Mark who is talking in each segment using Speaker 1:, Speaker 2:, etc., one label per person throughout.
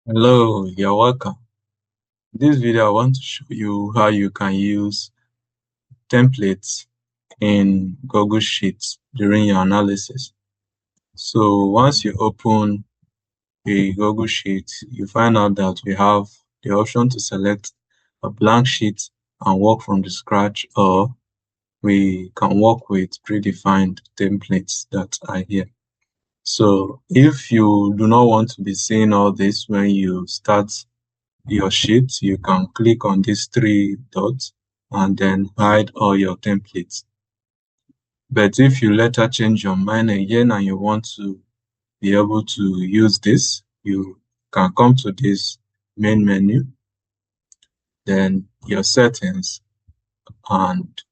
Speaker 1: Hello, you're welcome. In this video, I want to show you how you can use templates in Google Sheets during your analysis. So once you open a Google Sheet, you find out that we have the option to select a blank sheet and work from the scratch, or we can work with predefined templates that are here. So if you do not want to be seeing all this when you start your sheet, you can click on these three dots and then hide all your templates. But if you later change your mind again and you want to be able to use this, you can come to this main menu, then your settings, and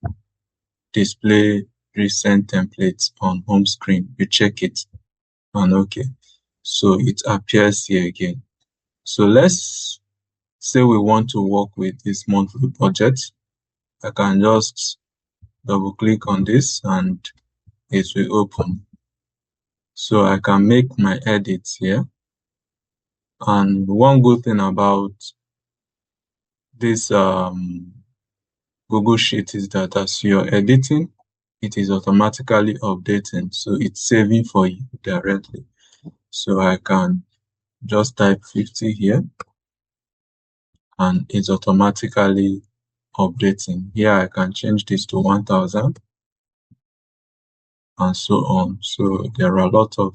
Speaker 1: display recent templates on home screen. You check it and okay. So it appears here again. So let's say we want to work with this monthly budget. I can just double click on this and it will open. So I can make my edits here. And one good thing about this Google Sheet is that as you're editing, it is automatically updating. So it's saving for you directly. So I can just type 50 here and it's automatically updating. Here I can change this to 1000 and so on. So there are a lot of,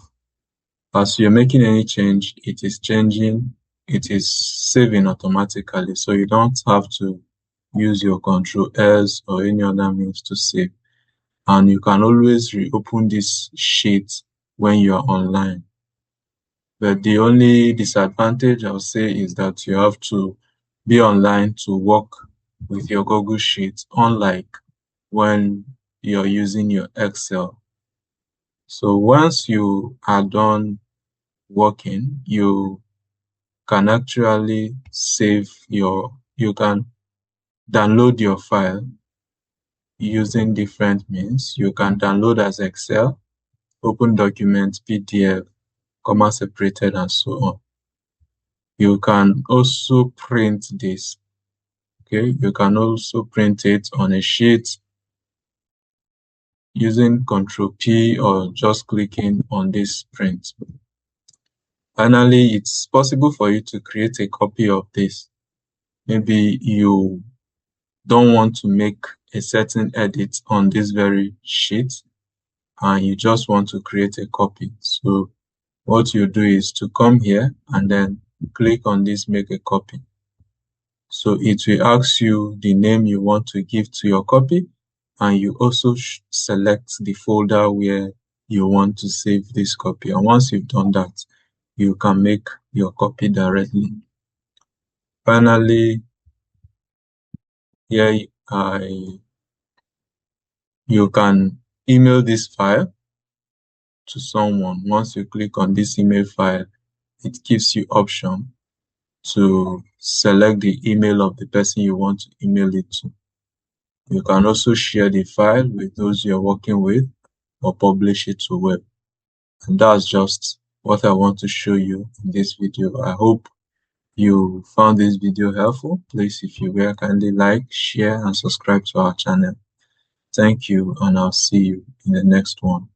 Speaker 1: as you're making any change, it is changing, it is saving automatically. So you don't have to use your Control S or any other means to save. And you can always reopen this sheet when you're online. But the only disadvantage I'll say is that you have to be online to work with your Google Sheet, unlike when you're using your Excel. So once you are done working, you can actually you can download your file using different means. You can download as Excel, open document, PDF, comma separated, and so on. You can also print this. Okay, you can also print it on a sheet using Control P or just clicking on this print. Finally, it's possible for you to create a copy of this. Maybe you don't want to make a certain edit on this very sheet and you just want to create a copy. So what you do is to come here and then click on this make a copy. So it will ask you the name you want to give to your copy, and you also select the folder where you want to save this copy. And once you've done that, you can make your copy directly. Finally, here you can email this file to someone. Once you click on this email file, it gives you option to select the email of the person you want to email it to. You can also share the file with those you're working with or publish it to web. And that's just what I want to show you in this video. I hope you found this video helpful. Please, if you were, kindly like, share, and subscribe to our channel. Thank you, and I'll see you in the next one.